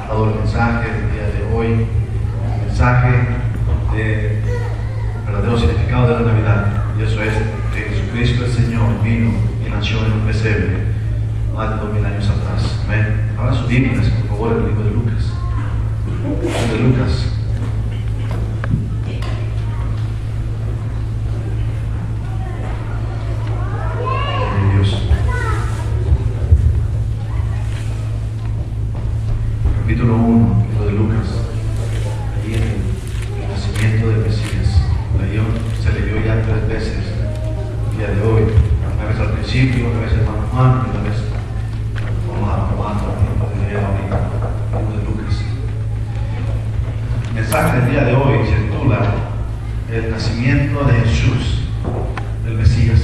dado el mensaje del día de hoy, el mensaje del verdadero significado de la Navidad, y eso es que Jesucristo el Señor vino y nació en un pesebre más de 2000 años atrás. Amén. Ahora sus Biblias, por favor, el libro de Lucas. El libro de Lucas. Capítulo 1, libro de Lucas. Allí en el nacimiento del Mesías. Se leyó ya 3 veces el día de hoy. Una vez al principio, una vez hermano Juan, y una vez vamos a tomar el tiempo de leer ahorita el libro de Lucas. El mensaje del día de hoy se titula El nacimiento de Jesús, del Mesías.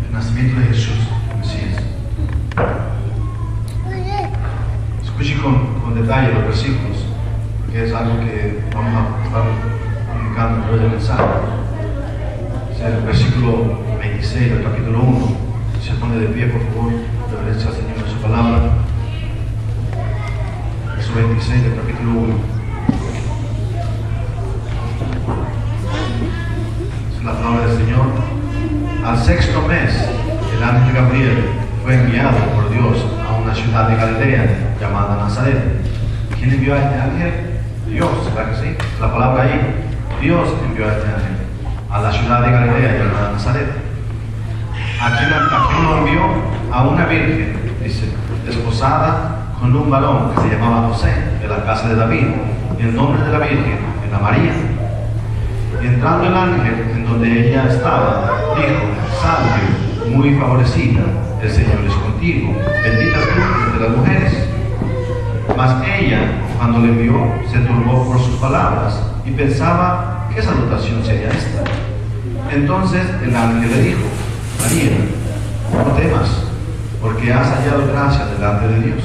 El nacimiento de Jesús, del Mesías. Escuche con detalle los versículos, porque es algo que vamos a estar comunicando a través del mensaje. Es el versículo 26 del capítulo 1. Si se pone de pie, por favor, reverencia al Señor en su palabra. Verso 26 del capítulo 1. Es la palabra del Señor. Al 6º mes, el ángel Gabriel fue enviado por Dios a una ciudad de Galilea llamada Nazaret. ¿Quién envió a este ángel? Dios, ¿verdad que sí? La palabra ahí, Dios envió a este ángel a la ciudad de Galilea llamada Nazaret. ¿A quién lo envió? A una virgen, dice, desposada con un varón que se llamaba José, de la casa de David, y el nombre de la virgen era María. Y entrando el ángel en donde ella estaba, dijo: salve, muy favorecida, el Señor es contigo, bendita tú entre las mujeres. Mas ella, cuando le vio, se turbó por sus palabras y pensaba: ¿qué salutación sería esta? Entonces el ángel le dijo: María, no temas, porque has hallado gracia delante de Dios.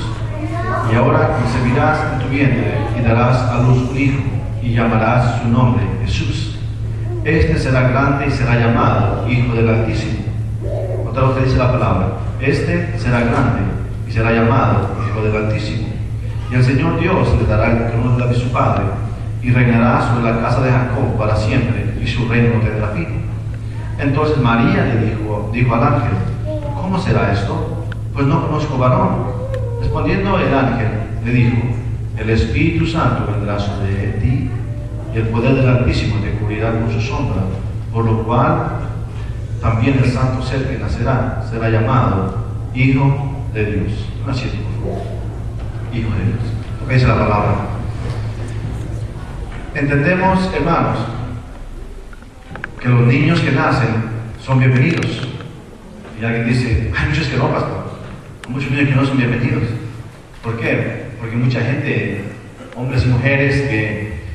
Y ahora concebirás en tu vientre y darás a luz un hijo, y llamarás su nombre Jesús. Este será grande y será llamado Hijo del Altísimo. Otra vez dice la palabra: este será grande y será llamado Hijo del Altísimo. Y el Señor Dios le dará el trono de David su padre, y reinará sobre la casa de Jacob para siempre, y su reino no tendrá fin. Entonces María le dijo al ángel: ¿cómo será esto? Pues no conozco varón. Respondiendo el ángel, le dijo: el Espíritu Santo vendrá sobre ti, y el poder del Altísimo te cubrirá con su sombra, por lo cual también el santo ser que nacerá será llamado Hijo de Dios. Así es, por favor. Hijo de Dios. Lo que dice la palabra. Entendemos, hermanos, que los niños que nacen son bienvenidos. Y alguien dice: hay muchos que no, pastor. Hay muchos niños que no son bienvenidos. ¿Por qué? Porque mucha gente, hombres y mujeres, que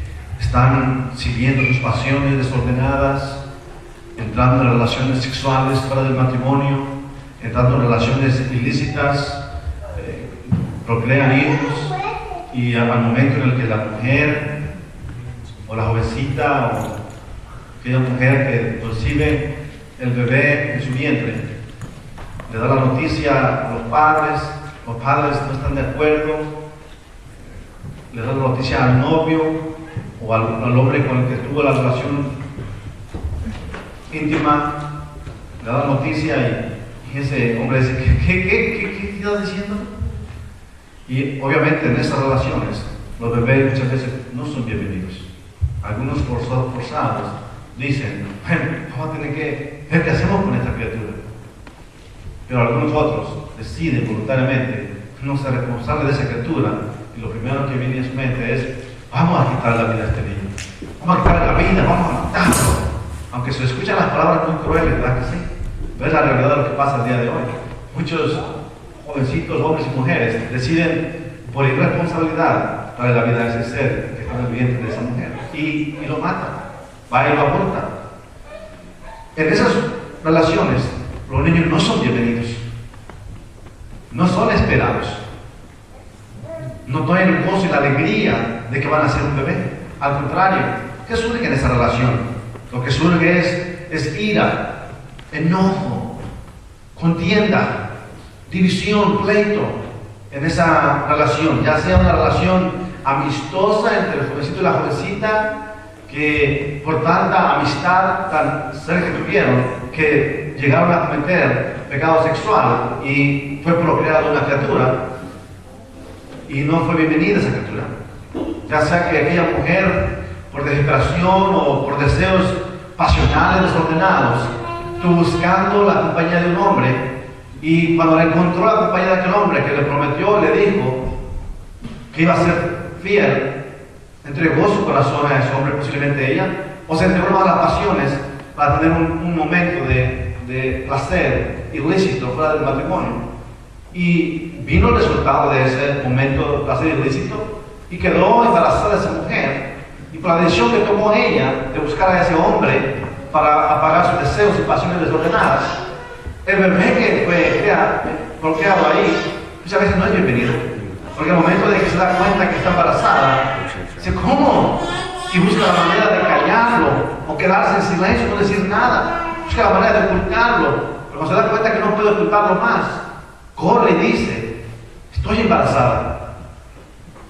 están siguiendo sus pasiones desordenadas, entrando en relaciones sexuales fuera del matrimonio, entrando en relaciones ilícitas, procrean hijos, y al momento en el que la mujer o la jovencita o aquella mujer que recibe el bebé en su vientre le da la noticia a los padres no están de acuerdo, le da la noticia al novio o al hombre con el que tuvo la relación íntima, le da la noticia y ese hombre dice: ¿qué estás diciendo? Y obviamente en esas relaciones los bebés muchas veces no son bienvenidos. Algunos forzados dicen: bueno, vamos a tener que ver qué hacemos con esta criatura. Pero algunos otros deciden voluntariamente no ser responsables de esa criatura, y lo primero que viene a su mente es: vamos a quitar la vida a este niño, vamos a quitar la vida, vamos a matarlo. Aunque se escuchan las palabras muy crueles, ¿verdad que sí? Pero es la realidad de lo que pasa el día de hoy. Muchos jovencitos, hombres y mujeres, deciden por irresponsabilidad darle la vida a ese ser que está en el vientre de esa mujer, y lo matan, va y lo aborta. En esas relaciones los niños no son bienvenidos, no son esperados, no tienen el gozo y la alegría de que van a ser un bebé. Al contrario, ¿qué surge en esa relación? Lo que surge es ira, enojo, contienda, división, pleito. en esa relación, ya sea una relación amistosa entre el jovencito y la jovencita, que por tanta amistad tan cerca que tuvieron, que llegaron a cometer pecado sexual y fue procreada una criatura y no fue bienvenida esa criatura. Ya sea que aquella mujer, por desesperación o por deseos pasionales desordenados, estuvo buscando la compañía de un hombre, y cuando le encontró la compañía de aquel hombre que le prometió, le dijo que iba a ser fiel, entregó su corazón a ese hombre, posiblemente ella, o se entregó a las pasiones para tener un momento de placer ilícito fuera del matrimonio. Y vino el resultado de ese momento de placer ilícito y quedó embarazada esa mujer. Y por la decisión que tomó ella de buscar a ese hombre para apagar sus deseos y pasiones desordenadas, el bebé que fue procreado ahí muchas veces no es bienvenido. Porque al momento de que se da cuenta que está embarazada, dice, ¿cómo? Y busca la manera de callarlo o quedarse en silencio, no decir nada. Busca la manera de ocultarlo. Pero cuando se da cuenta que no puede ocultarlo más, corre y dice, estoy embarazada.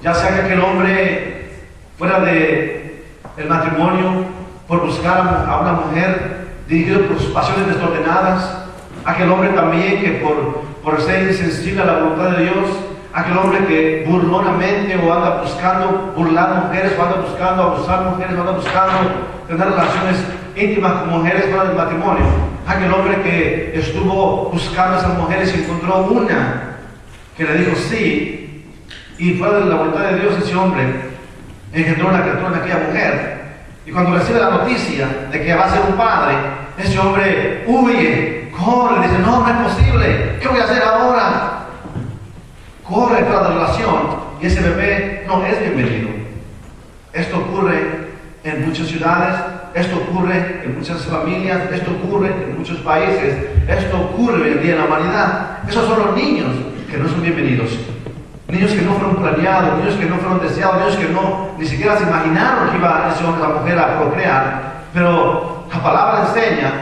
Ya sea que aquel hombre fuera del matrimonio por buscar a una mujer dirigido por sus pasiones desordenadas, aquel hombre también que por ser insensible a la voluntad de Dios, aquel hombre que burlonamente o anda buscando burlar mujeres, o anda buscando abusar mujeres, o anda buscando tener relaciones íntimas con mujeres fuera del matrimonio, aquel hombre que estuvo buscando a esas mujeres y encontró una que le dijo sí, y fuera de la voluntad de Dios ese hombre engendró una criatura en aquella mujer, y cuando recibe la noticia de que va a ser un padre, ese hombre huye, corre, dice, no es posible, ¿qué voy a hacer ahora? Corre tras la relación y ese bebé no es bienvenido. Esto ocurre en muchas ciudades, esto ocurre en muchas familias, esto ocurre en muchos países, esto ocurre hoy en día en la humanidad. Esos son los niños que no son bienvenidos, niños que no fueron planeados, niños que no fueron deseados, niños que ni siquiera se imaginaron que iba ese hombre, la mujer a procrear. Pero la palabra enseña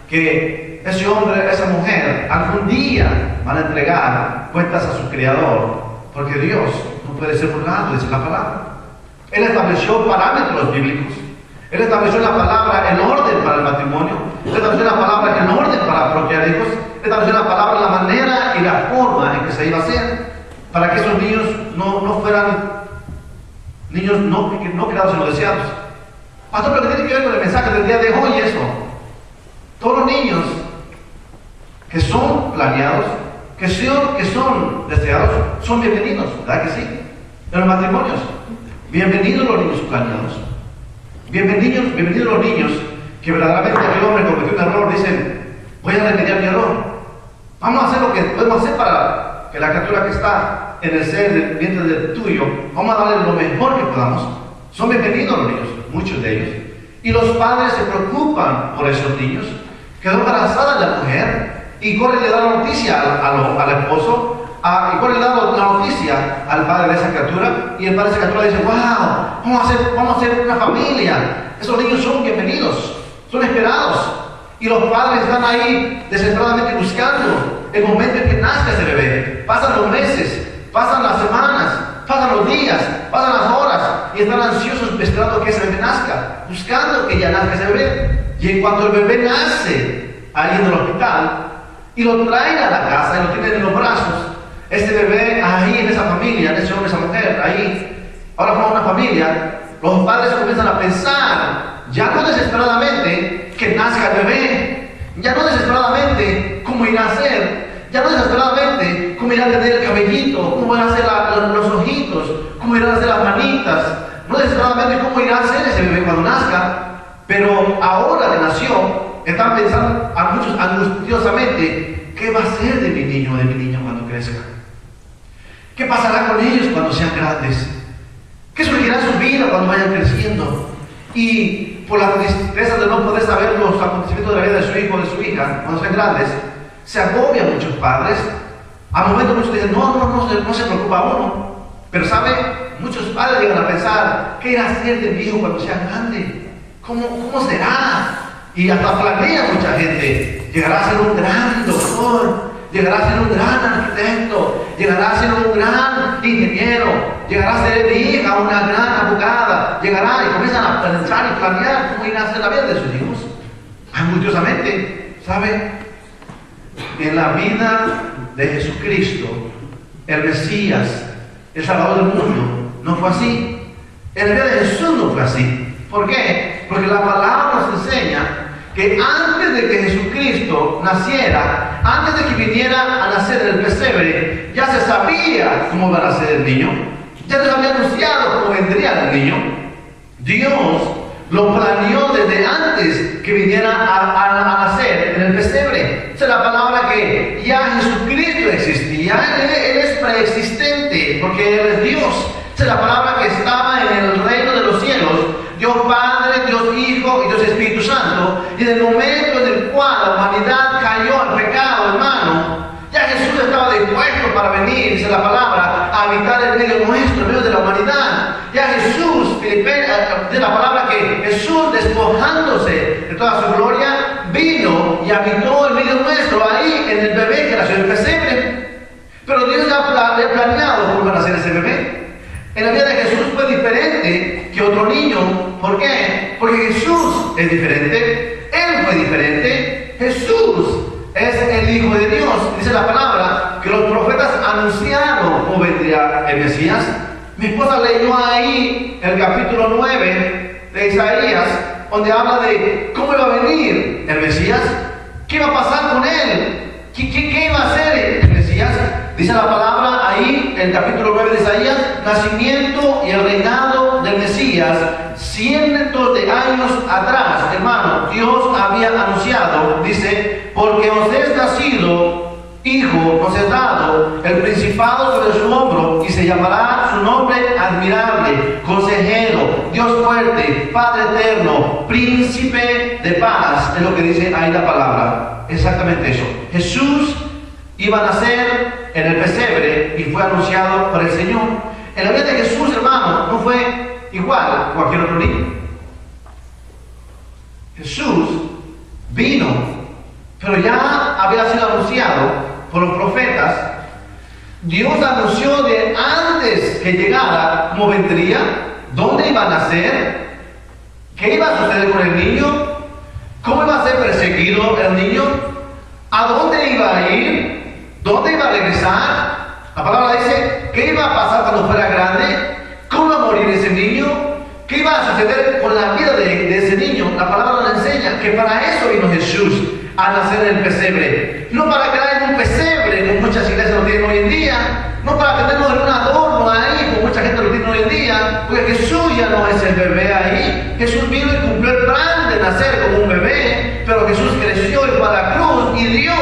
que ese hombre, esa mujer, algún día van a entregar cuentas a su Creador, porque Dios no puede ser burlado, dice la palabra. Él estableció parámetros bíblicos. Él estableció en la palabra el orden para el matrimonio. Él estableció en la palabra el orden para procrear hijos. Él estableció en la palabra la manera y la forma en que se iba a hacer, para que esos niños no fueran niños no creados en los deseados. Pastor, lo que tiene que ver con el mensaje del día de hoy es eso. Todos los niños que son planeados, que son deseados, son bienvenidos, ¿verdad que sí? En los matrimonios, bienvenidos los niños planeados, bienvenidos los niños que verdaderamente aquel hombre cometió un error, dicen, voy a remediar mi error, vamos a hacer lo que podemos hacer para que la criatura que está en el ser del vientre del tuyo, vamos a darle lo mejor que podamos. Son bienvenidos los niños, muchos de ellos, y los padres se preocupan por esos niños. Quedó embarazada la mujer y corre y le da la noticia al esposo, y corre y le da la noticia al padre de esa criatura, y el padre de esa criatura dice, wow, vamos a hacer una familia, esos niños son bienvenidos, son esperados, y los padres están ahí desesperadamente buscando el momento en que nazca ese bebé. Pasan los meses, pasan las semanas, pasan los días, pasan las horas, y están ansiosos esperando que ese bebé nazca, buscando que ya nazca ese bebé. Y en cuanto el bebé nace ahí en el hospital y lo traen a la casa y lo tienen en los brazos, este bebé ahí en esa familia, en ese hombre, esa mujer, ahí, ahora como una familia, los padres comienzan a pensar, ya no desesperadamente que nazca el bebé, ya no desesperadamente cómo irá a ser, ya no desesperadamente cómo irá a tener el cabellito, cómo van a ser los ojitos, cómo irán a ser las manitas, no desesperadamente cómo irá a ser ese bebé cuando nazca. Pero ahora que nació, están pensando a muchos angustiosamente, ¿qué va a ser de mi niño o de mi niña cuando crezca? ¿Qué pasará con ellos cuando sean grandes? ¿Qué surgirá en su vida cuando vayan creciendo? Y por la tristeza de no poder saber los acontecimientos de la vida de su hijo o de su hija cuando sean grandes, se agobian muchos padres. Al momento muchos dicen, no se preocupa uno. Pero ¿sabe? Muchos padres llegan a pensar, ¿qué irá a hacer de mi hijo cuando sea grande? ¿Cómo será? Y hasta planea mucha gente, llegará a ser un gran doctor, llegará a ser un gran arquitecto, llegará a ser un gran ingeniero, llegará a ser mi hija una gran abogada, llegará y comienzan a pensar y planear cómo irá a ser la vida de sus hijos. Angustosamente, ¿sabe? En la vida de Jesucristo, el Mesías, el Salvador del mundo, no fue así. En la vida de Jesús no fue así. ¿Por qué? Porque la palabra nos enseña que antes de que Jesucristo naciera, antes de que viniera a nacer en el pesebre, ya se sabía cómo iba a nacer el niño. Ya les había anunciado cómo vendría el niño. Dios lo planeó desde antes que viniera a nacer en el pesebre. Esa es la palabra que ya Jesucristo existía. Él es preexistente porque Él es Dios. Esa es la palabra que estaba en el reino de los cielos. Dios Padre, Dios Hijo y Dios Espíritu Santo. Y en el momento en el cual la humanidad cayó al pecado, hermano, ya Jesús estaba dispuesto para venir, dice la palabra, a habitar en medio nuestro, en medio de la humanidad. Ya Jesús, de la palabra que Jesús, despojándose de toda su gloria, vino y habitó en medio nuestro, ahí en el bebé que nació en el pesebre. Pero Dios ya había planeado cómo iba a nacer ese bebé. En la vida de Jesús fue diferente que otro niño. ¿Por qué? Porque Jesús es diferente. Él fue diferente. Jesús es el Hijo de Dios. Dice la palabra que los profetas anunciaron cómo vendría el Mesías. Mi esposa leyó ahí el capítulo 9 de Isaías, donde habla de cómo iba a venir el Mesías, qué iba a pasar con él, qué iba a hacer el Mesías. Dice la palabra ahí, en el capítulo 9 de Isaías, nacimiento y el reinado del Mesías, cientos de años atrás, hermano, Dios había anunciado, dice, porque os es nacido hijo, os es dado el principado sobre su hombro, y se llamará su nombre admirable, consejero, Dios fuerte, Padre eterno, príncipe de paz, es lo que dice ahí la palabra, exactamente eso. Jesús iba a nacer en el pesebre y fue anunciado por el Señor. En la vida de Jesús, hermano, no fue igual a cualquier otro niño. Jesús vino, pero ya había sido anunciado por los profetas. Dios anunció de antes que llegara cómo vendría, dónde iba a nacer, qué iba a suceder con el niño, cómo iba a ser perseguido el niño, a dónde iba a ir, dónde iba a regresar. La palabra dice qué iba a pasar cuando fuera grande, cómo iba a morir ese niño, qué iba a suceder con la vida de ese niño. La palabra nos enseña que para eso vino Jesús, a nacer en el pesebre. No para quedar en un pesebre, como muchas iglesias lo tienen hoy en día, no para tenerlo en un adorno ahí, como mucha gente lo tiene hoy en día, porque Jesús ya no es el bebé ahí. Jesús vino y cumplió el plan de nacer como un bebé, pero Jesús creció y fue a la cruz, y Dios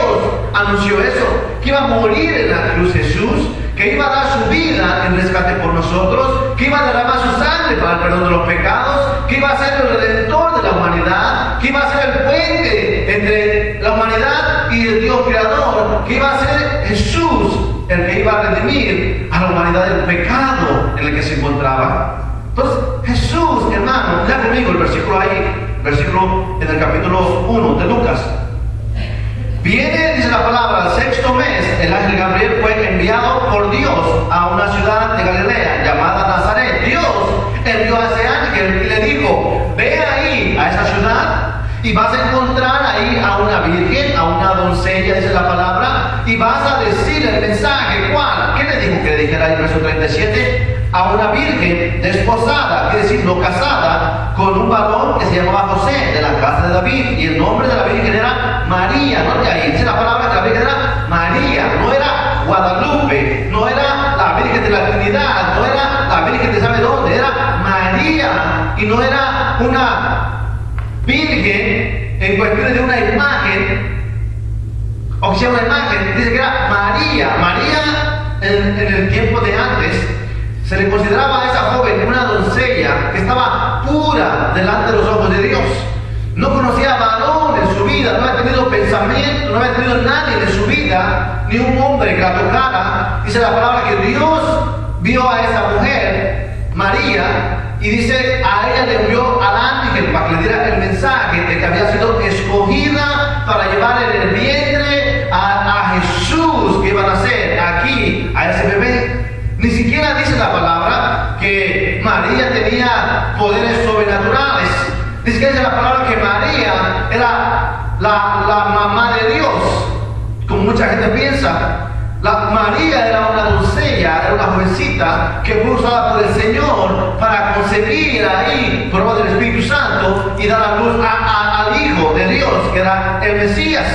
anunció eso, que iba a morir en la cruz Jesús, que iba a dar su vida en rescate por nosotros, que iba a derramar su sangre para el perdón de los pecados, que iba a ser el redentor de la humanidad, que iba a ser el puente entre la humanidad y el Dios creador, que iba a ser Jesús el que iba a redimir a la humanidad del pecado en el que se encontraba. Entonces Jesús, hermano, ya conmigo el versículo ahí, versículo en el capítulo 1 de Lucas. Viene, dice la palabra, al sexto mes, el ángel Gabriel fue enviado por Dios a una ciudad de Galilea llamada Nazaret. Dios envió a ese ángel y le dijo, ve ahí a esa ciudad y vas a encontrar ahí a una virgen, a una doncella, dice la palabra, y vas a decir el mensaje. ¿Cuál? ¿Qué le dijo que le dijera ahí en el verso 37? A una virgen desposada, quiere decir no casada, con un varón que se llamaba José, de la casa de David, y el nombre de la virgen era María. No de ahí dice la palabra que la virgen era María, no era Guadalupe, no era la virgen de la Trinidad, no era la virgen de sabe dónde, era María, y no era una virgen en cuestión de una imagen, o sea, una imagen, dice que era María. María en el tiempo de antes se le consideraba a esa joven una doncella que estaba pura delante de los ojos de Dios. No conocía varón en su vida, no había tenido pensamiento, no había tenido nadie en su vida, ni un hombre que la tocara. Dice la palabra que Dios vio a esa mujer, María, y dice a ella le envió al ángel para que le diera el mensaje de que había sido escogida para llevar en el vientre a Jesús. poderes sobrenaturales. Dice que dice la palabra que María era la mamá de Dios, como mucha gente piensa. María era una doncella, era una jovencita que fue usada por el Señor para concebir ahí por obra del Espíritu Santo y dar a luz al Hijo de Dios, que era el Mesías.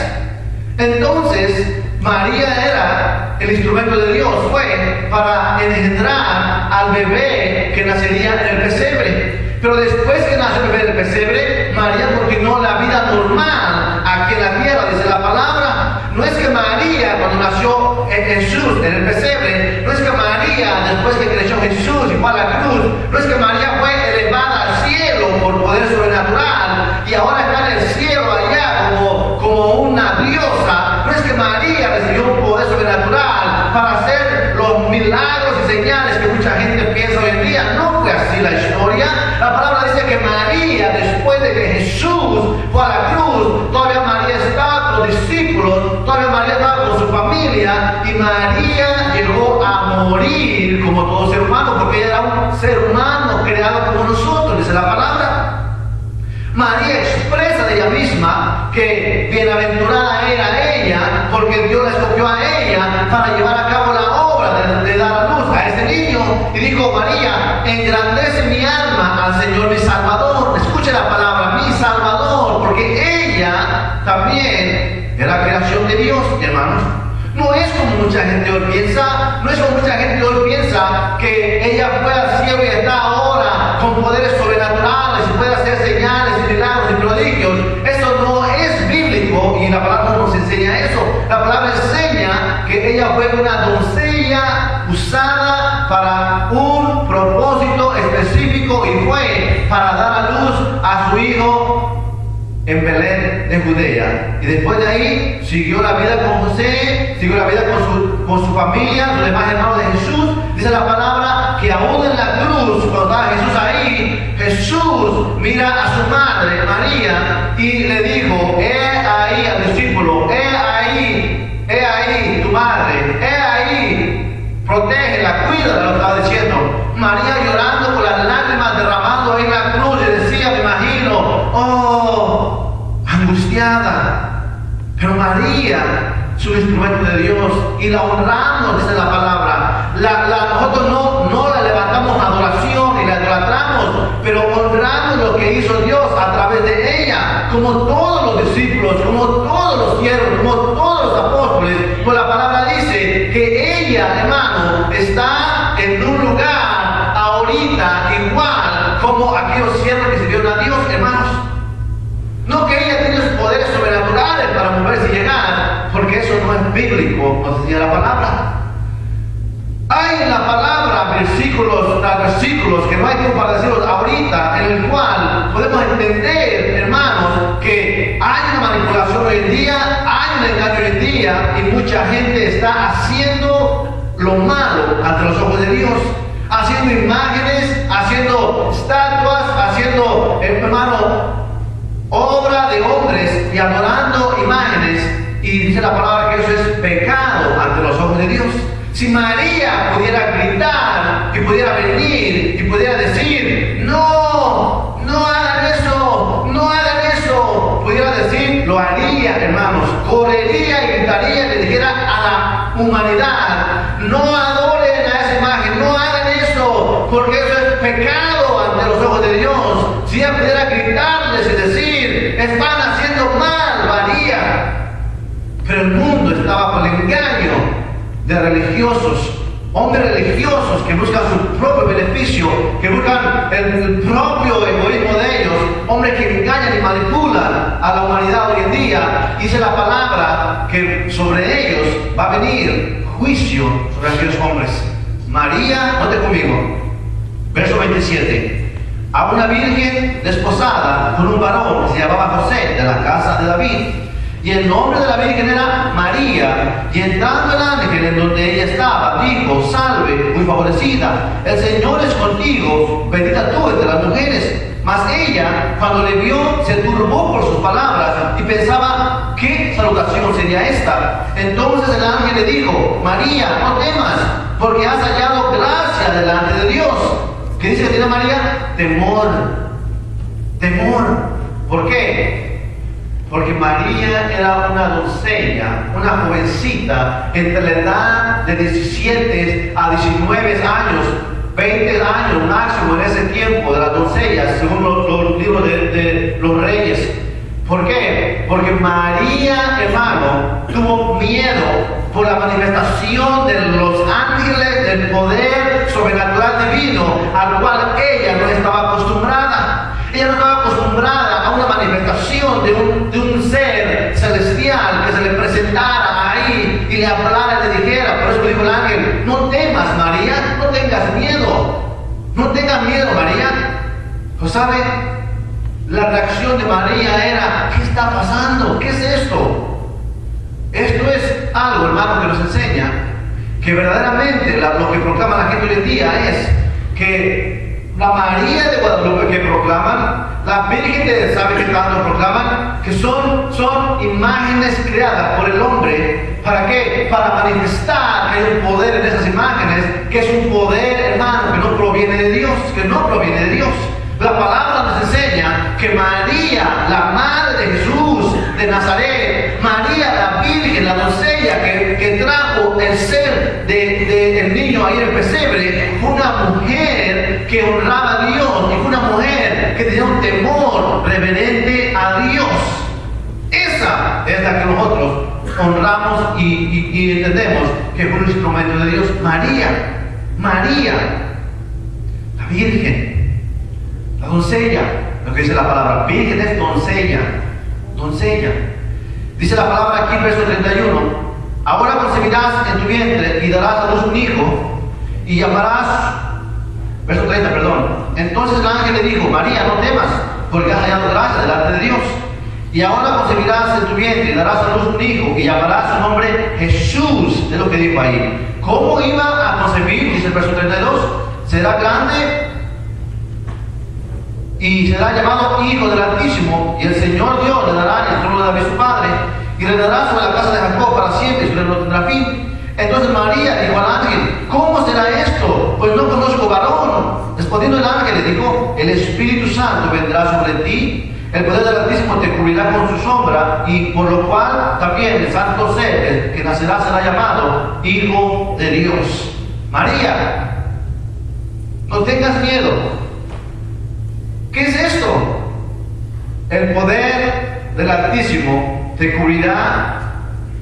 Entonces, María era el instrumento de Dios, fue para engendrar al bebé que nacería en el pesebre. Pero después que nació el bebé en el pesebre, María continuó la vida normal aquí en la tierra, dice la palabra. No es que María, cuando nació Jesús en el pesebre, no es que María, después que creció Jesús y fue a la cruz, no es que María fue elevada al cielo por poder sobrenatural y ahora está en el cielo allá como una diosa. No es que María recibió un poder sobrenatural para hacer los milagros y señales que mucha gente piensa hoy en día. No fue así la historia. La palabra dice que María, después de que Jesús fue a la cruz, todavía María estaba con los discípulos, todavía María estaba con su familia, y María llegó a morir como todo ser humano, porque ella era un ser humano creado como nosotros, dice la palabra. María expresa de ella misma que bienaventurada era ella, porque Dios la escogió a ella para llevar a cabo la obra de dar a luz a este niño. Y dijo María: engrandece mi alma al Señor mi Salvador. Escuche la palabra, mi Salvador, porque ella también era creación de Dios, hermanos. No es como mucha gente hoy piensa, no es como mucha gente hoy piensa que ella fue al cielo y está ahora con poderes sobrenaturales y puede hacer señales y milagros y prodigios. Eso no es bíblico y la palabra no nos enseña eso. La palabra enseña que ella fue una doncella usada para un propósito específico y fue para dar a luz a su hijo en Belén de Judea. Y después de ahí siguió la vida con José, siguió la vida con su familia, los demás hermanos de Jesús. Dice la palabra que aún en la cruz, cuando estaba Jesús ahí, Jesús mira a su madre María y le dijo: he ahí al discípulo, he ahí tu madre, he ahí, protégela, cuídala, lo estaba diciendo. María llorando con las lágrimas derramando ahí en la cruz, y decía, me imagino, oh, angustiada. Pero María, su instrumento de Dios, y la honramos, dice la palabra. Nosotros no la levantamos a adoración y la idolatramos, pero honramos lo que hizo Dios a través de ella, como todos los discípulos, como todos los siervos, como todos los apóstoles. Pues la palabra dice que ella, hermano, está en un lugar ahorita igual como aquellos siervos que sirvieron a Dios, hermanos. No que ella tiene sus poderes sobrenaturales para moverse y llegar, porque eso no es bíblico, nos enseña la palabra. Hay en la palabra versículos tras versículos que no hay tiempo para decirlos ahorita, en el cual podemos entender, hermanos, que hay una manipulación hoy en día, hay un engaño hoy en día, y mucha gente está haciendo lo malo ante los ojos de Dios, haciendo imágenes, haciendo estatuas, haciendo, hermano, obra de hombres y adorando imágenes. Y dice la palabra que eso es pecado ante los ojos de Dios. Si María pudiera gritar y pudiera venir y pudiera decir, no hagan eso, no hagan eso, pudiera decir, lo haría, hermanos, correría y gritaría y le dijera a la humanidad, no adoren a esa imagen, no hagan eso, porque eso es pecado ante los ojos de Dios. Si ella pudiera gritarles y decir, están haciendo mal, lo haría. Pero el mundo estaba bajo el engaño de religiosos, hombres religiosos que buscan su propio beneficio, que buscan el propio egoísmo de ellos, hombres que engañan y manipulan a la humanidad hoy en día. Dice la palabra que sobre ellos va a venir juicio sobre aquellos hombres. María, note conmigo, verso 27. A una virgen desposada con un varón que se llamaba José, de la casa de David. Y el nombre de la Virgen era María. Y entrando el ángel en donde ella estaba, dijo, salve, muy favorecida, el Señor es contigo, bendita tú entre las mujeres. Mas ella, cuando le vio, se turbó por sus palabras y pensaba, ¿qué salutación sería esta? Entonces el ángel le dijo, María, no temas, porque has hallado gracia delante de Dios. ¿Qué dice que tiene María? Temor. Temor. ¿Por qué? Porque María era una doncella, una jovencita entre la edad de 17 a 19 años, 20 años máximo en ese tiempo de las doncellas, según los libros de los reyes. ¿Por qué? Porque María, hermano, tuvo miedo por la manifestación de los ángeles, del poder sobrenatural divino, al cual ella no estaba acostumbrada. Ella no estaba acostumbrada a una manifestación de un ser celestial que se le presentara ahí y le hablara y le dijera. Por eso dijo el ángel: no temas, María, no tengas miedo. No tengas miedo, María. Pues sabe, la reacción de María era: ¿qué está pasando? ¿Qué es esto? Esto es algo, hermano, que nos enseña que verdaderamente lo que proclama la gente hoy en día es que la María de Guadalupe que proclaman, la Virgen de sabe que tanto proclaman, que son imágenes creadas por el hombre. ¿Para qué? Para manifestar que hay un poder en esas imágenes, que es un poder, hermano, que no proviene de Dios, que no proviene de Dios. La palabra nos enseña que María, la madre de Jesús de Nazaret, María la Virgen, la doncella que trajo el ser del niño ahí en el pesebre, fue una mujer que honraba a Dios y fue una mujer que tenía un temor reverente a Dios. Esa es la que nosotros honramos y entendemos que fue un instrumento de Dios. María, la Virgen. La doncella, lo que dice la palabra, virgen es doncella, doncella. Dice la palabra aquí, verso 31, ahora concebirás en tu vientre y darás a luz un hijo y llamarás, verso 30, perdón. Entonces el ángel le dijo: María, no temas, porque has hallado gracia delante de Dios. Y ahora concebirás en tu vientre y darás a luz un hijo y llamarás su nombre Jesús, es lo que dijo ahí. ¿Cómo iba a concebir? Dice el verso 32, será grande y será llamado Hijo del Altísimo, y el Señor Dios le dará el trono de David su padre, y le dará sobre la casa de Jacob para siempre, y sobre él no tendrá fin. Entonces María dijo al ángel: ¿cómo será esto? Pues no conozco varón. Respondiendo el ángel le dijo: el Espíritu Santo vendrá sobre ti, el poder del Altísimo te cubrirá con su sombra, y por lo cual también el santo ser que nacerá será llamado Hijo de Dios. María, no tengas miedo. ¿Qué es esto? El poder del Altísimo te cubrirá.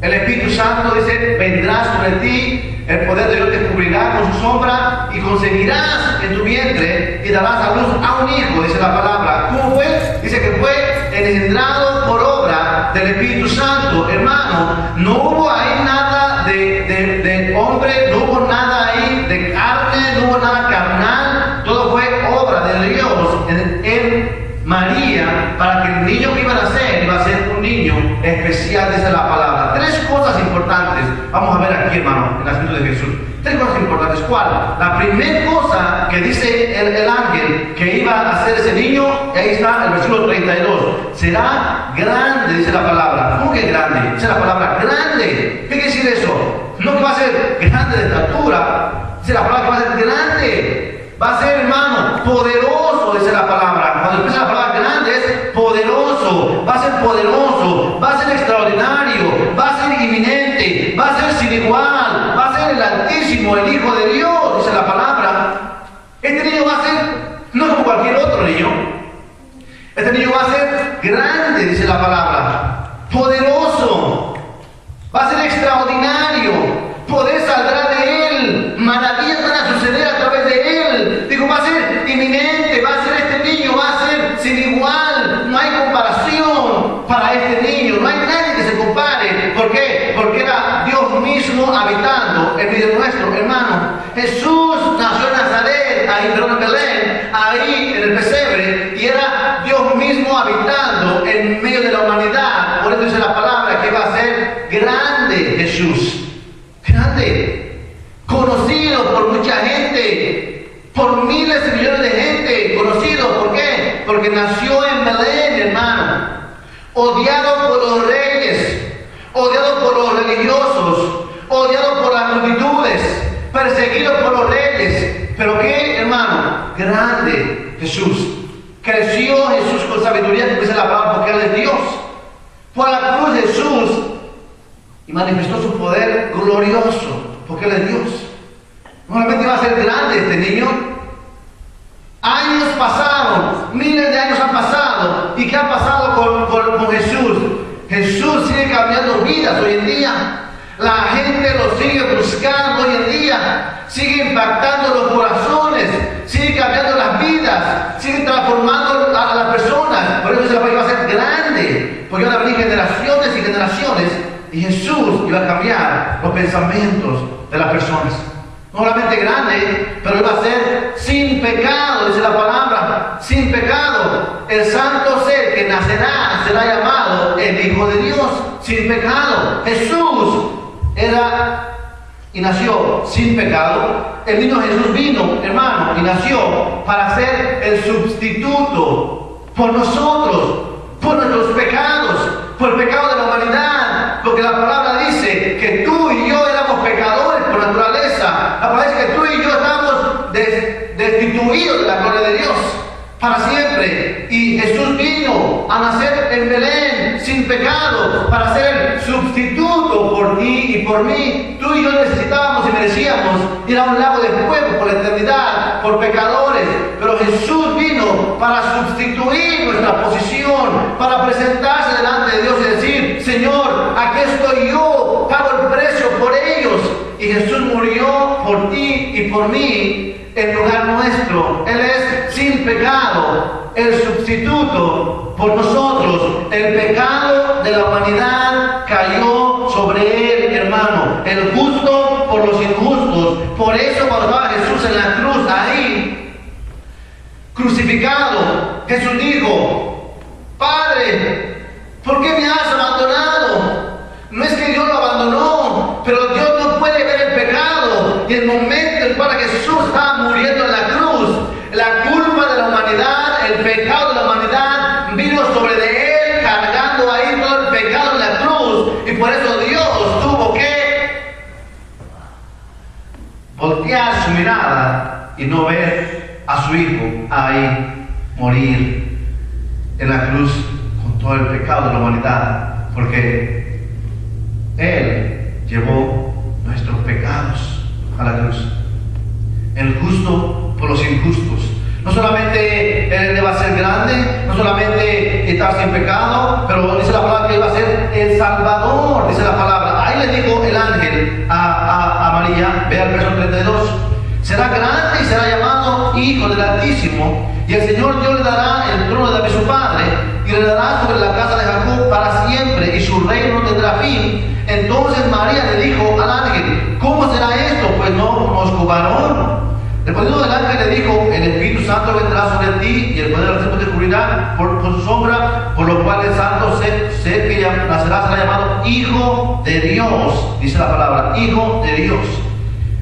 El Espíritu Santo dice: vendrá sobre ti. El poder de Dios te cubrirá con su sombra y concebirás en tu vientre y darás a luz a un hijo, dice la palabra. ¿Cómo fue? Dice que fue engendrado por obra del Espíritu Santo. Hermano, no hubo ahí nada de hombre, no hubo nada ahí de carne, no hubo nada carnal. Todo fue obra de Dios en María, para que el niño que iba a nacer iba a ser un niño especial, dice la palabra. Tres cosas importantes vamos a ver aquí, hermano, en el nacimiento de Jesús. Tres cosas importantes. ¿Cuál? La primera cosa que dice el ángel que iba a hacer ese niño, y ahí está el versículo 32, será grande, dice la palabra. ¿Cómo que grande? Dice la palabra grande. ¿Qué quiere decir eso? No que va a ser grande de estatura, dice la palabra que va a ser grande. Va a ser, hermano, poderoso, dice la palabra. Cuando empieza la palabra grande es poderoso, va a ser poderoso, va a ser extraordinario, va a ser inminente, va a ser sin igual, va a ser el Altísimo, el Hijo de Dios, dice la palabra. Este niño va a ser no como cualquier otro niño. Este niño va a ser grande, dice la palabra, poderoso, va a ser extraordinario, poder saldrá de él, maravillas van a suceder a través de él. Digo, va a ser inminente, va a ser este niño, va a ser sin igual, no hay comparación para este niño, no hay nadie que se compare. ¿Por qué? Porque era Dios mismo habitando en medio nuestro, hermano. Jesús nació en Nazaret, ahí en Belén, ahí en el pesebre, y era Dios mismo habitando en medio de la humanidad. Por eso dice la palabra que va a ser grande Jesús. Grande, conocido por mucha gente, por miles y millones de gente, conocido. ¿Por qué? Porque nació en Belén, hermano, odiado por los reyes, odiado por los religiosos, odiado por las multitudes, perseguido por los reyes. ¿Pero qué, hermano? grande Jesús. Creció Jesús con sabiduría, como dice la palabra, porque Él es Dios. Por la cruz Jesús y manifestó su poder glorioso, porque Él es Dios. No solamente iba a ser grande este niño. Años pasaron, miles de años han pasado. ¿Y qué ha pasado con Jesús? Jesús sigue cambiando vidas hoy en día. La gente lo sigue buscando hoy en día. Sigue impactando los corazones. Sigue cambiando las vidas. Sigue transformando a las personas. Por eso se va a ser grande. Porque van a venir generaciones y generaciones. Y Jesús iba a cambiar los pensamientos de las personas. No solamente grande, pero iba a ser sin pecado, dice la palabra, sin pecado. El santo ser que nacerá será llamado el Hijo de Dios, sin pecado. Jesús era y nació sin pecado. El niño Jesús vino, hermano, y nació para ser el sustituto por nosotros, por nuestros pecados, por el pecado de la humanidad. Porque la palabra dice que tú y yo éramos pecadores por naturaleza. La palabra dice que tú y yo estamos destituidos de la gloria de Dios para siempre. Y Jesús vino a nacer en Belén sin pecado para ser el sustituto por ti y por mí. Tú y yo necesitábamos y merecíamos ir a un lago de fuego por la eternidad, por pecadores. Pero Jesús vino para sustituir nuestra posición, para presentarse delante de Dios y decir: Señor, aquí estoy yo, pago el precio por ellos. Y Jesús murió por ti y por mí en lugar nuestro. Él es sin pecado, el sustituto por nosotros. El pecado de la humanidad cayó sobre Él, hermano. El justo por los injustos. Por eso cuando estaba Jesús en la cruz, ahí, crucificado, Jesús dijo: Padre, ¿por qué me has abandonado? No es que Dios lo abandonó, pero Dios no puede ver el pecado. Y el momento en el cual Jesús estaba muriendo en la cruz, la culpa de la humanidad, el pecado de la humanidad vino sobre de Él, cargando ahí todo el pecado en la cruz. Y por eso Dios tuvo que voltear su mirada y no ver a su Hijo ahí morir en la cruz con todo el pecado de la humanidad. Porque Él llevó nuestros pecados a la cruz. El justo por los injustos. No solamente Él iba a ser grande, no solamente estar sin pecado, pero dice la palabra que iba a ser el Salvador, dice la palabra. Ahí le dijo el ángel a María, ve al verso 32, será grande y será llamado Hijo del Altísimo, y el Señor Dios le dará el trono de David su padre, y le dará sobre la casa de Jacob para siempre, y su reino no tendrá fin. Entonces María le dijo al ángel: ¿cómo será esto? Pues no conozco varón. Respondiendo el ángel le dijo: el Espíritu Santo vendrá sobre ti, y el poder del Altísimo te cubrirá por su sombra, por lo cual el santo ser que nacerá será llamado Hijo de Dios. Dice la palabra, Hijo de Dios.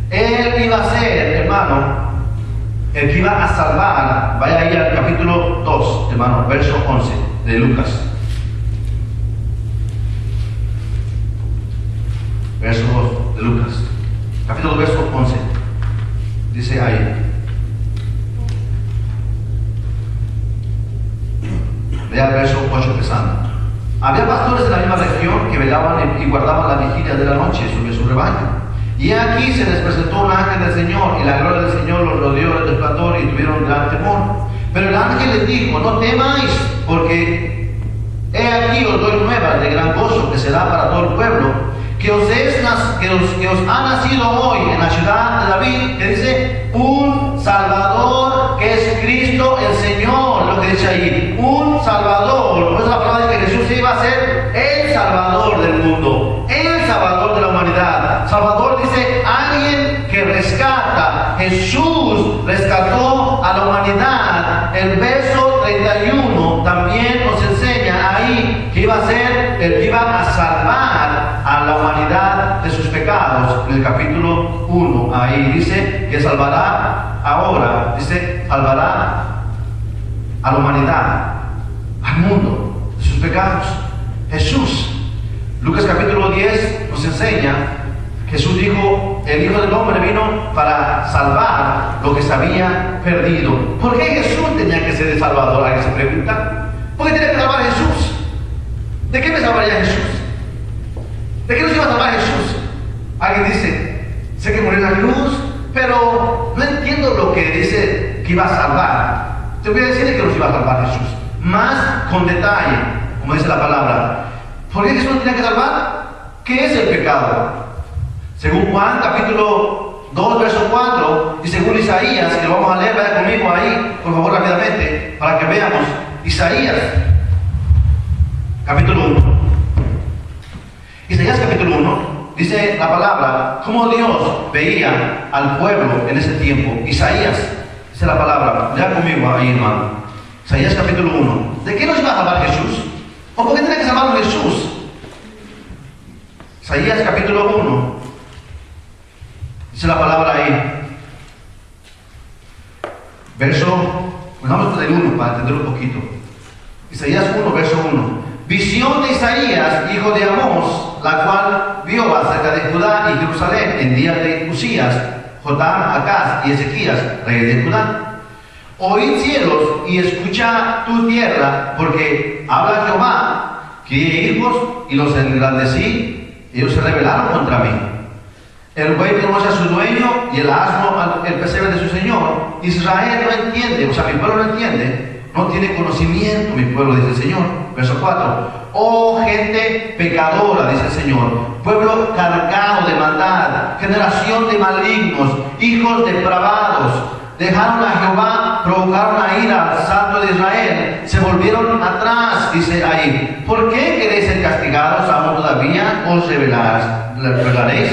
Él iba a ser, hermano, el que iba a salvar. Vaya ahí al capítulo 2, hermano, verso 11 de Lucas. Verso 2 de Lucas, capítulo verso 11. Dice ahí. Vea el verso 8 empezando. Había pastores en la misma región que velaban y guardaban la vigilia de la noche sobre su rebaño. Y aquí se les presentó un ángel del Señor, y la gloria del Señor los rodeó de resplandor y tuvieron gran temor. Pero el ángel les dijo: no temáis, porque he aquí os doy nuevas de gran gozo, que será para todo el pueblo, que os ha nacido hoy en la ciudad de David, que dice, un Salvador, que es Cristo el Señor, lo que dice ahí, un Salvador. Pues la palabra de que Jesús iba a ser el Salvador del mundo, el Salvador de la humanidad. Salvador dice, alguien que rescata. Jesús rescató a la humanidad. El verso 31 también nos enseña ahí que iba a ser el que iba a salvar a la humanidad de sus pecados. En el capítulo 1 ahí dice que salvará ahora, dice, salvará a la humanidad, al mundo, de sus pecados. Jesús. Lucas capítulo 10 nos enseña Jesús dijo, el Hijo del Hombre vino para salvar lo que se había perdido. ¿Por qué Jesús tenía que ser el Salvador? ¿Alguien se pregunta? ¿Por qué tenía que salvar a Jesús? ¿De qué me salvaría Jesús? ¿De qué nos iba a salvar Jesús? Alguien dice, sé que murió en la cruz, pero no entiendo lo que dice que iba a salvar. Te voy a decir que nos iba a salvar Jesús, más con detalle, como dice la palabra. ¿Por qué Jesús nos tenía que salvar? ¿Qué es el pecado? Según Juan, capítulo 2, verso 4, y según Isaías, que lo vamos a leer, vaya conmigo ahí, por favor, rápidamente, para que veamos. Isaías, capítulo 1. Isaías, capítulo 1, dice la palabra, cómo Dios veía al pueblo en ese tiempo. Isaías, dice la palabra, lea conmigo ahí, hermano. Isaías, capítulo 1. ¿De qué nos iba a salvar Jesús? ¿O por qué tiene que salvarnos Jesús? Isaías, capítulo 1. Dice la palabra ahí, vamos con el 1 para entender un poquito. Isaías 1, verso 1. Visión de Isaías, hijo de Amós, la cual vio acerca de Judá y Jerusalén en días de Usías, Jotam, Acaz y Ezequías, reyes de Judá. Oíd cielos y escucha tu tierra, porque habla Jehová, crié hijos y los engrandecí, ellos se rebelaron contra mí. El buey conoce a su dueño y el asno el pesebre de su señor. Israel no entiende, o sea, mi pueblo no entiende, no tiene conocimiento, mi pueblo, dice el Señor. Verso 4. Oh gente pecadora, dice el Señor, pueblo cargado de maldad, generación de malignos, hijos depravados, dejaron a Jehová, provocaron a ira al Santo de Israel, se volvieron atrás, dice ahí. ¿Por qué queréis ser castigados aún todavía? ¿Os rebelaréis?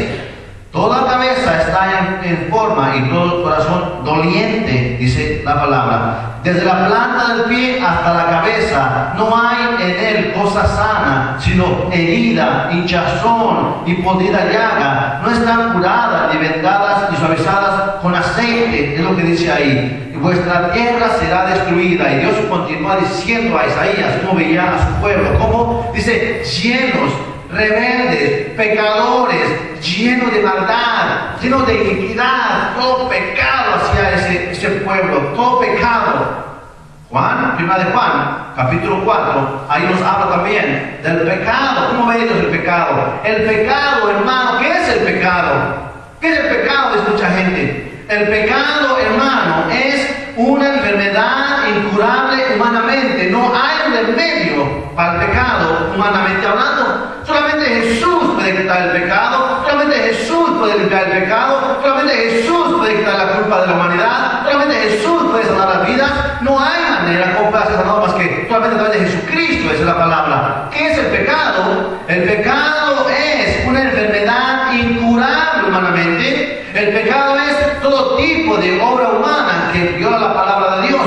Toda cabeza está en forma y todo corazón doliente, dice la palabra. Desde la planta del pie hasta la cabeza no hay en él cosa sana, sino herida, hinchazón y podrida llaga. No están curadas, ni vendadas, ni suavizadas con aceite, es lo que dice ahí. Y vuestra tierra será destruida. Y Dios continúa diciendo a Isaías cómo veía a su pueblo, cómo dice, llenos, rebeldes, pecadores, llenos de maldad, llenos de iniquidad, todo pecado hacia ese pueblo, todo pecado. Juan, primera de Juan, capítulo 4, ahí nos habla también del pecado. ¿Cómo ve Dios el pecado? El pecado, hermano, ¿qué es el pecado? ¿Qué es el pecado? Dice mucha gente. El pecado, hermano, es una enfermedad incurable humanamente. No hay remedio para el pecado, humanamente hablando. Solamente Jesús puede quitar el pecado, solamente Jesús puede limpiar el pecado, solamente Jesús puede quitar la culpa de la humanidad, solamente Jesús puede sanar las vidas. No hay manera como pueda ser sanado más que solamente a través de Jesucristo, esa es la palabra. ¿Qué es el pecado? El pecado es una enfermedad incurable humanamente. El pecado es todo tipo de obra humana que viola la palabra de Dios.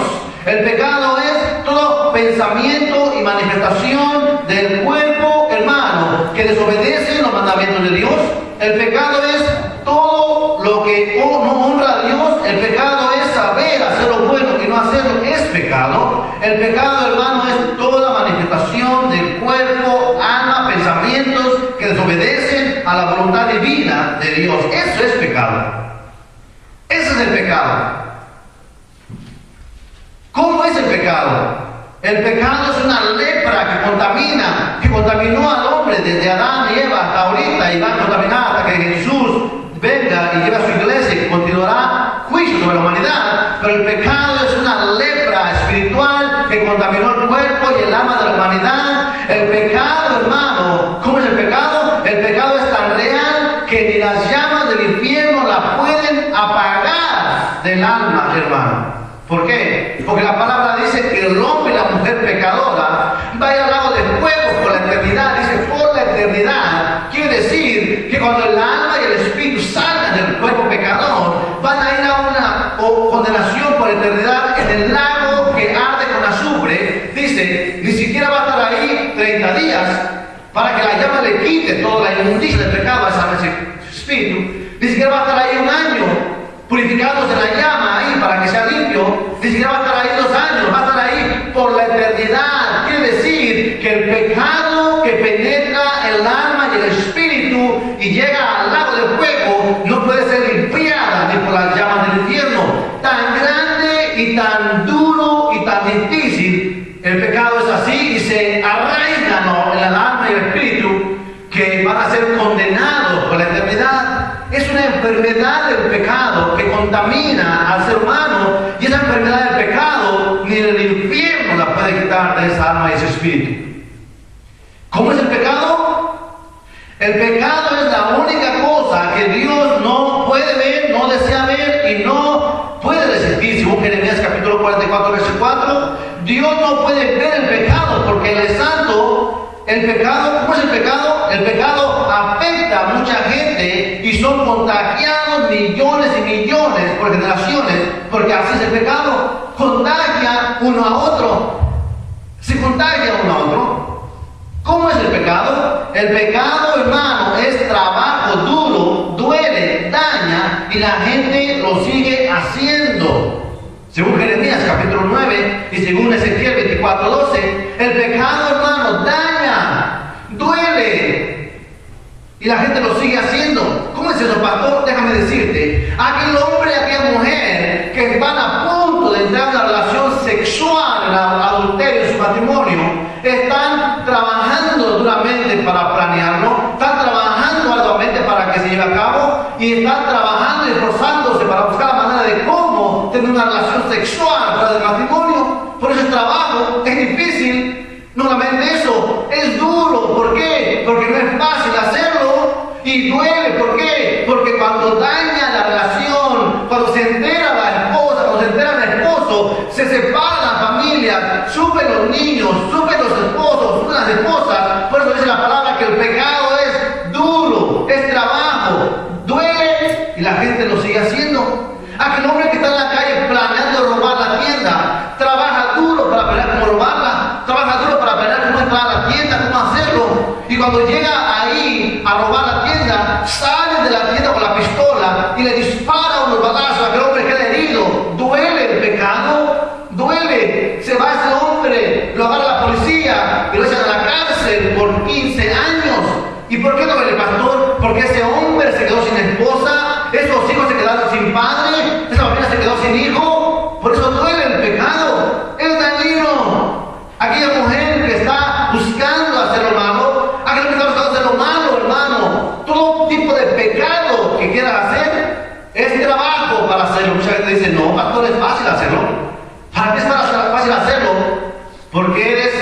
El pecado es todo pensamiento y manifestación del cuerpo, hermano, que desobedece los mandamientos de Dios. El pecado es todo lo que no honra a Dios. El pecado es saber hacer lo bueno y no hacerlo, es pecado. El pecado, hermano, es toda manifestación del cuerpo, alma, pensamientos que desobedecen a la voluntad divina de Dios. Eso es pecado. Ese es el pecado. ¿Cómo es el pecado? El pecado es una lepra que contaminó al hombre desde Adán y Eva hasta ahorita, y va a contaminar hasta que Jesús venga y lleve a su iglesia, y continuará juicio sobre la humanidad. Pero el pecado es una lepra espiritual que contaminó el cuerpo y el alma de la humanidad. El pecado, hermano, ¿cómo es el pecado? El pecado es tan real que ni las llamas del infierno la pueden apagar del alma, hermano. ¿Por qué? Porque la palabra dice que el hombre y la mujer pecadora va a ir al lago de fuego por la eternidad. Dice por la eternidad. Quiere decir que cuando el alma y el espíritu salgan del cuerpo pecador, van a ir a una condenación por eternidad en el lago que arde con azufre. Dice, ni siquiera va a estar ahí 30 días para que la llama le quite toda la inmundicia del pecado a ese espíritu. Ni siquiera va a estar ahí un año purificándose la llama ahí para que sea limpio. Ni siquiera va a estar ahí 2 años, va a estar ahí por la eternidad. Quiere decir que el pecado que penetra el alma y el espíritu y llega al lago de fuego de esa alma y ese espíritu. ¿Cómo es el pecado? El pecado es la única cosa que Dios no puede ver, no desea ver y no puede resistir. Según Jeremías capítulo 44, verso 4, Dios no puede ver el pecado porque Él es santo. El pecado, ¿cómo es el pecado? El pecado afecta a mucha gente y son contagiados millones y millones por generaciones, porque así es el pecado. Contagia uno a otro. Se contagia uno a otro. ¿Cómo es el pecado? El pecado, hermano, es trabajo duro, duele, daña y la gente lo sigue haciendo. Según Jeremías capítulo 9 y según Ezequiel 24:12, el pecado, hermano, daña, duele y la gente lo sigue haciendo. ¿Cómo es eso, pastor? Déjame decirte, aquel hombre, aquella mujer que van a punto de entrar en una relación sexual, en adulterio, en su matrimonio, están trabajando duramente para planearlo, están trabajando arduamente para que se lleve a cabo y están trabajando y esforzándose para buscar la manera de cómo tener una relación sexual tras el matrimonio. Por eso el trabajo es difícil. No solamente eso, es duro. ¿Por qué? Porque no es fácil hacerlo y duele. ¿Por qué? Porque cuando daña la relación, cuando se entera la esposa, cuando se entera el esposo, se separa la familia, sufren los niños, sufren los esposos, sufren las esposas. Por eso dice la palabra que el pecado es duro, es trabajo, duele y la gente lo sigue haciendo. Aquel hombre que está en la calle planeando robar la tienda, trabaja duro para planear cómo robarla, trabaja duro para planear cómo entrar a la tienda, cómo hacerlo. Y cuando llega ahí a robar la tienda, sale de la tienda con la pistola y le dispara unos balazos. Aquel hombre queda herido. Duele el pecado, duele. Se va ese hombre, lo agarra la policía y lo echan a la cárcel por 15 años. ¿Y por qué duele, pastor? Porque ese hombre se quedó sin esposa, esos hijos se quedaron sin padre, esa familia se quedó sin hijo. Por eso duele el pecado, es dañino. Aquella mujer que está buscando hacer lo malo, aquel que está buscando hacer lo malo, hermano, todo tipo de pecado que quieras hacer es trabajo para hacerlo. Mucha gente dice, no, pastor, es fácil hacerlo. ¿Para qué es fácil hacerlo? Porque eres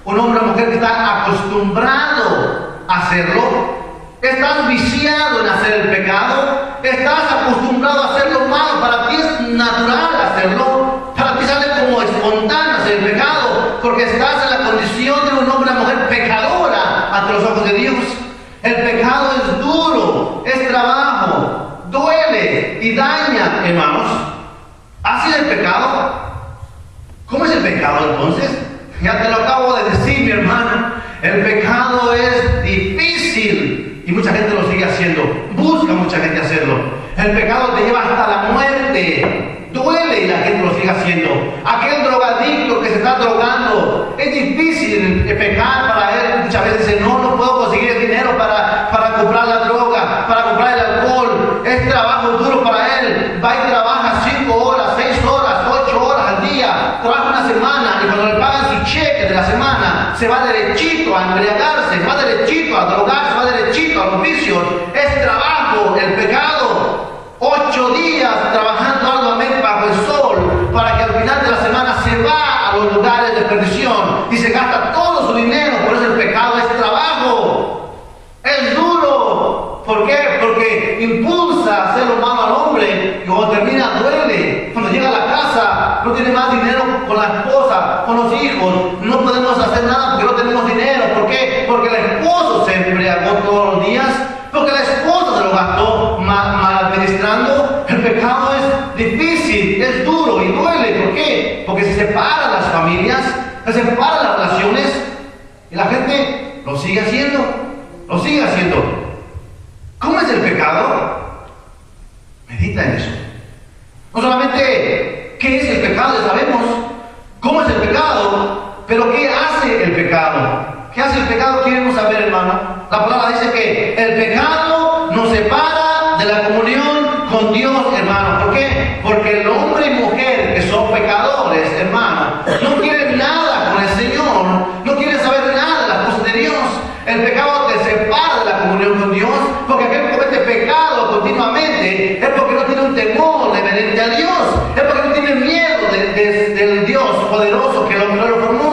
un hombre o mujer que está acostumbrado a hacerlo. Estás viciado en hacer el pecado, estás acostumbrado a hacer lo malo, para ti es natural hacerlo, para ti sale como espontáneo hacer el pecado, porque estás en la condición de un hombre o mujer pecadora ante los ojos de Dios. El pecado es duro, es trabajo, duele y daña, hermanos. Así es el pecado. ¿Cómo es el pecado entonces? Ya te lo acabo de decir, mi hermano. El pecado es difícil y mucha gente lo sigue haciendo. Busca mucha gente hacerlo. El pecado te lleva hasta la muerte. Duele y la gente lo sigue haciendo. Aquel drogadicto que se está drogando, es difícil pecar para él. Muchas veces dice, no puedo conseguir el dinero para comprar la droga, para comprar el alcohol. Es trabajo duro para él. Va y trabaja 5 horas, 6 horas, 8 horas al día. Trabaja una semana y cuando le pagan su cheque de la semana, se va derechito a embriagarse, se va derechito a drogarse, se va derechito a los vicios. Es trabajo, el pecado. 8 días trabajando arduamente bajo el sol para que al final de la semana se va a los lugares de perdición y se gasta todo su dinero. Por eso el pecado es trabajo, es duro. ¿Por qué? Porque impulsa a hacer lo malo al hombre y cuando termina duele. Cuando llega a la casa no tiene más dinero con la esposa, con los hijos, no podemos hacer nada porque no tenemos dinero. ¿Por qué? Porque el esposo se embriagó todos los días, porque la esposa se lo gastó mal administrando. El pecado es difícil, es duro y duele. ¿Por qué? Porque se separan las familias, se separan las relaciones y la gente lo sigue haciendo, lo sigue haciendo. ¿Cómo es el pecado? Medita en eso. No solamente qué es el pecado, ya sabemos cómo es el pecado, pero qué hace el pecado. ¿Qué hace el pecado? Queremos saber, hermano. La palabra dice que el pecado nos separa de la comunión con Dios, hermano. ¿Por qué? Porque el hombre y mujer que son pecadores, hermano, no quieren nada con el Señor, no quieren saber nada de las cosas de Dios. El pecado te separa de la comunión con Dios, porque aquel que comete pecado continuamente es porque no tiene un temor reverente a Dios, es porque no tiene miedo del Dios poderoso que lo formó.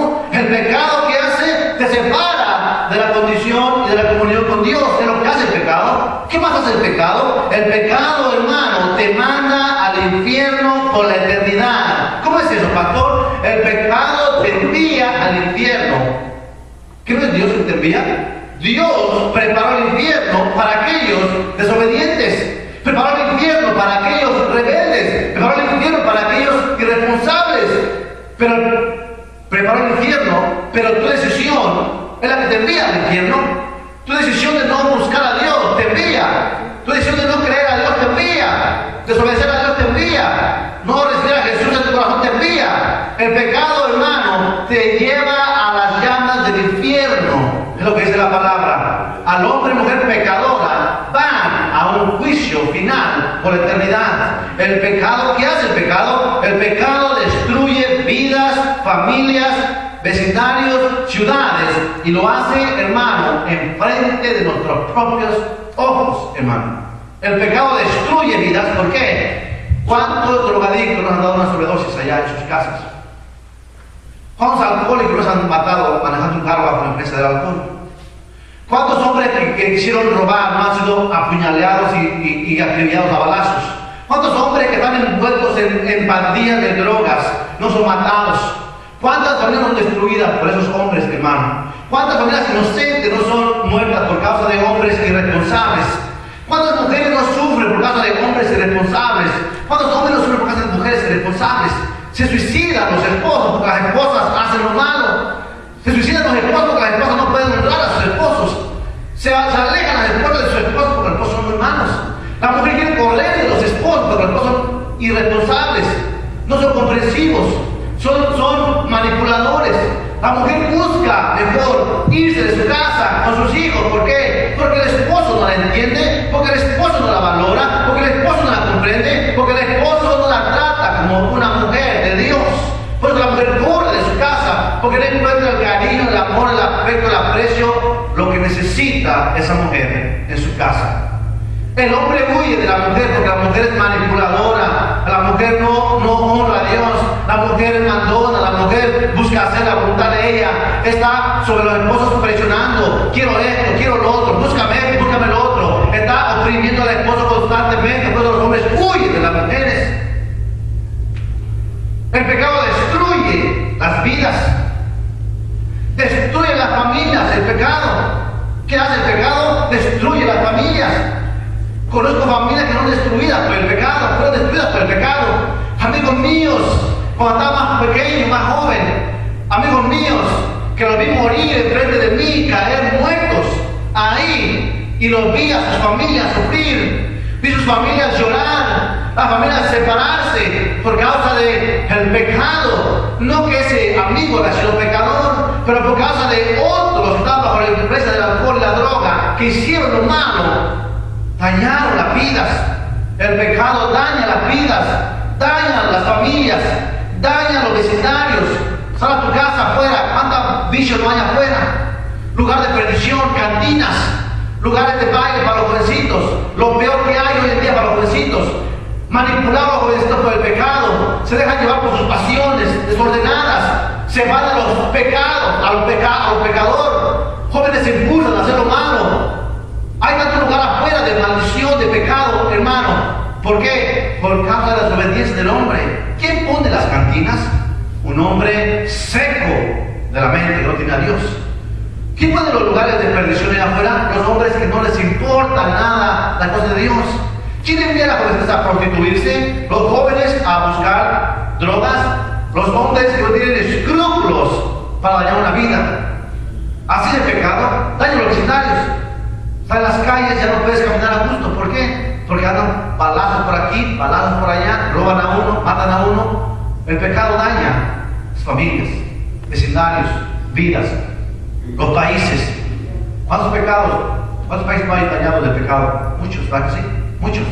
con Dios, es lo que hace el pecado. ¿Qué más hace el pecado? El pecado, hermano, te manda al infierno por la eternidad. ¿Cómo es eso, pastor? El pecado te envía al infierno. ¿Qué no es Dios que te envía? Dios preparó el infierno para aquellos desobedientes. Preparó el infierno para aquellos rebeldes. Preparó el infierno para aquellos irresponsables. Pero preparó el infierno, pero tu decisión es la que te envía al infierno. Tu decisión de no buscar a Dios te envía. Tu decisión de no creer a Dios te envía. Desobedecer a Dios te envía. No recibir a Jesús en tu corazón te envía. El pecado, hermano, te lleva a las llamas del infierno. Es lo que dice la palabra. Al hombre y mujer pecadora van a un juicio final por la eternidad. El pecado, ¿qué hace el pecado? El pecado destruye vidas, familias, vecindarios, ciudades, y lo hace, hermano, enfrente de nuestros propios ojos, hermano. El pecado destruye vidas. ¿Por qué? ¿Cuántos drogadictos nos han dado una sobredosis allá en sus casas? ¿Cuántos alcohólicos nos han matado manejando un carro bajo la influencia del alcohol? ¿Cuántos hombres que quisieron robar no han sido apuñaleados y acribillados a balazos? ¿Cuántos hombres que están envueltos en pandillas de drogas no son matados? ¿Cuántas familias son destruidas por esos hombres, hermano? ¿Cuántas familias inocentes no son muertas por causa de hombres irresponsables? ¿Cuántas mujeres no sufren por causa de hombres irresponsables? ¿Cuántos hombres no sufren por causa de mujeres irresponsables? Se suicidan los esposos porque las esposas hacen lo malo. Se suicidan los esposos porque las esposas no pueden honrar a sus esposos. Se alejan las esposas de sus esposos porque los esposos son hermanos. La mujer quiere correr de los esposos porque los esposos son irresponsables, no son comprensivos, son manipuladores. La mujer busca mejor irse de su casa con sus hijos. ¿Por qué? Porque el esposo no la entiende, porque el esposo no la valora, porque el esposo no la comprende, porque el esposo no la trata como una mujer de Dios. Por eso la mujer corre de su casa, porque no encuentra el cariño, el amor, el afecto, el aprecio, lo que necesita esa mujer en su casa. El hombre huye de la mujer porque la mujer es manipuladora, la mujer no honra a Dios, la mujer es mandona, la mujer busca hacer la voluntad de ella, está sobre los esposos presionando, quiero esto, quiero lo otro, búscame esto, búscame lo otro, está oprimiendo al esposo constantemente. Por eso los hombres huyen de las mujeres. El pecado destruye las vidas, destruye las familias. El pecado, ¿qué hace el pecado? Destruye las familias. Conozco familias que no son destruidas por el pecado, fueron destruidas por el pecado. Amigos míos, cuando estaba más pequeño, más joven, amigos míos, que los vi morir enfrente de mí, caer muertos ahí, y los vi a sus familias sufrir, vi sus familias llorar, las familias separarse por causa del pecado. No que ese amigo haya sido pecador, pero por causa de otros que estaban bajo la influencia del alcohol y la droga, que hicieron lo malo, dañaron las vidas. El pecado daña las vidas, daña las familias, daña los vecindarios. Sal a tu casa afuera, ¿cuántos vicios no hay afuera? Lugar de perdición, cantinas, lugares de baile para los jovencitos. Lo peor que hay hoy en día para los jovencitos. Manipulados los jovencitos por el pecado, se dejan llevar por sus pasiones desordenadas, se van a los pecados, a los pecadores. Jóvenes se impulsan a hacer lo malo. Hay tanto lugar afuera de maldición, de pecado, hermano. ¿Por qué? Por causa de la desobediencia del hombre. ¿Quién pone las cantinas? Un hombre seco de la mente que no tiene a Dios. ¿Quién pone los lugares de perdición allá afuera? Los hombres que no les importa nada la cosa de Dios. ¿Quién envía a las jóvenes a prostituirse? Los jóvenes a buscar drogas. Los hombres que no tienen escrúpulos para dañar una vida. Así de pecado daña los vecindarios. Está en las calles, ya no puedes caminar a gusto. ¿Por qué? Porque andan balazos por aquí, balazos por allá, roban a uno, matan a uno. El pecado daña las familias, vecindarios, vidas, los países. ¿Cuántos pecados? ¿Cuántos países no hay dañados del pecado? Muchos, ¿verdad que sí? Muchos.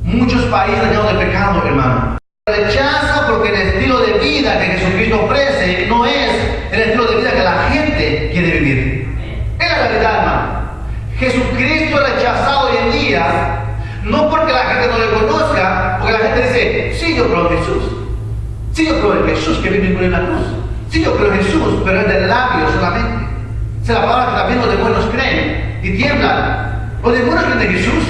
Muchos países dañados del pecado, hermano. Rechaza porque el estilo de vida que Jesucristo ofrece no es el estilo de vida que la gente quiere vivir. Es la realidad, hermano. Jesucristo es rechazado hoy en día, no porque la gente no le conozca, porque la gente dice, sí, yo creo en Jesús. Sí, yo creo en Jesús que vive en la cruz. Sí, yo creo en Jesús, pero es del labio solamente. Es la palabra que también los demonios creen. y tiemblan. Los demonios creen en Jesús.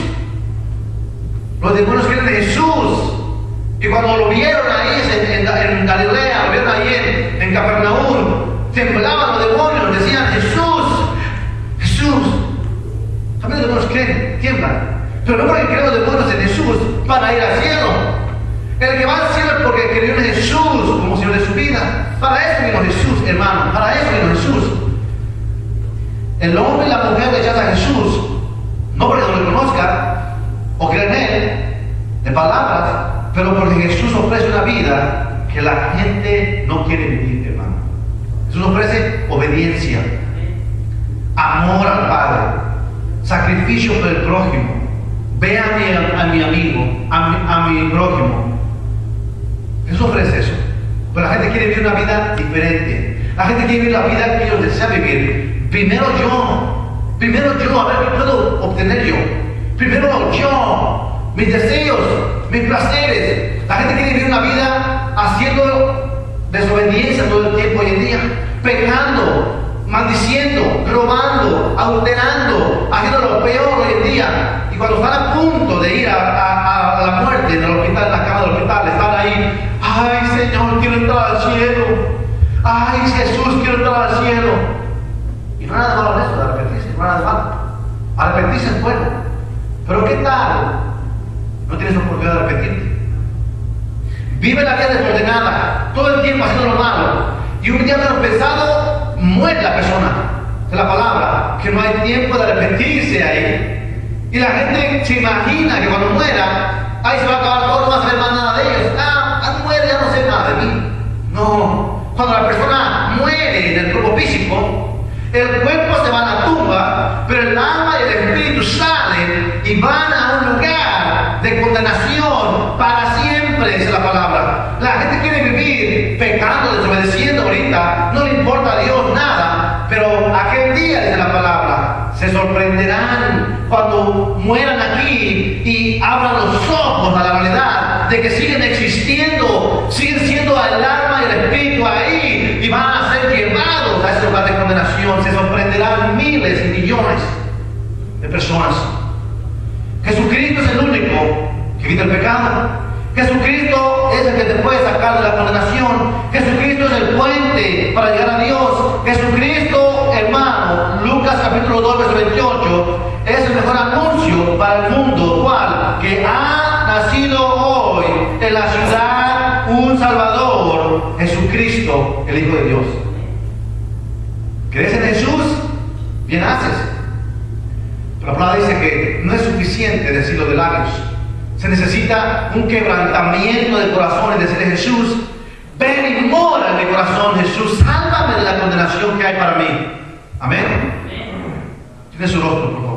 Los demonios creen en Jesús. Y cuando lo vieron ahí en Galilea, lo vieron ahí en Capernaum, temblaban los demonios, decían: Jesús, Jesús. También los demonios creen, tiemblan. Pero no porque creen los demonios en Jesús van a ir al cielo. El que va al cielo es porque creyó en Jesús como Señor de su vida. Para eso vino Jesús, hermano. Para eso vino Jesús. El hombre y la mujer rechazan a Jesús, no porque no lo conozcan o creen en él, de palabras, pero porque Jesús ofrece una vida que la gente no quiere vivir, hermano. Jesús ofrece obediencia, amor al Padre, sacrificio por el prójimo. Ve a mi amigo, a mi prójimo. Jesús ofrece eso. Pero la gente quiere vivir una vida diferente. La gente quiere vivir la vida que ellos desean vivir. Primero yo, a ver qué puedo obtener yo. Primero yo, mis deseos, mis placeres. La gente quiere vivir una vida haciendo desobediencia todo el tiempo hoy en día, pecando, maldiciendo, robando, adulterando, haciendo lo peor hoy en día. Y cuando están a punto de ir a la muerte en el hospital, en la cama del hospital, están ahí: ay Señor, quiero entrar al cielo. Ay Jesús, quiero entrar al cielo. Y no hay nada malo en eso, de arrepentirse, no hay nada malo. Arrepentirse es bueno. Pero ¿qué tal? No tienes oportunidad de arrepentirte. Vive la vida desordenada, todo el tiempo haciendo lo malo. Y un día menos pensado, muere la persona. De la palabra, que no hay tiempo de arrepentirse ahí. Y la gente se imagina que cuando muera, ahí se va a acabar todo, no va a saber más nada de ellos. Muere, ya no sé nada de mí. No, cuando la persona muere en el cuerpo físico, el cuerpo se va a la tumba, pero el alma y el espíritu salen y van a un lugar de condenación para siempre, dice la palabra. La gente quiere vivir pecando, desobedeciendo ahorita, no le importa a Dios nada, pero aquel día, dice la palabra, se sorprenderán cuando mueran aquí y abran los ojos a la realidad de que siguen existiendo, siguen siendo el alma y el espíritu ahí, y van a ser llevados a ese lugar de condenación. Se sorprenderán miles y millones de personas. Jesucristo es el único que quita el pecado. Jesucristo es el que te puede sacar de la condenación. Jesucristo es el puente para llegar a Dios. Jesucristo, hermano, Lucas capítulo 2, verso 28, es el mejor anuncio para el mundo, ¿cuál? Que ha nacido hoy en la ciudad un Salvador, Jesucristo, el Hijo de Dios. ¿Crees en Jesús? Bien haces. Pero la palabra dice que no es suficiente decirlo de labios. Se necesita un quebrantamiento de corazón y decirle: Jesús, ven y mora en mi corazón. Jesús, sálvame de la condenación que hay para mí. Amén. Tiene su rostro, por favor.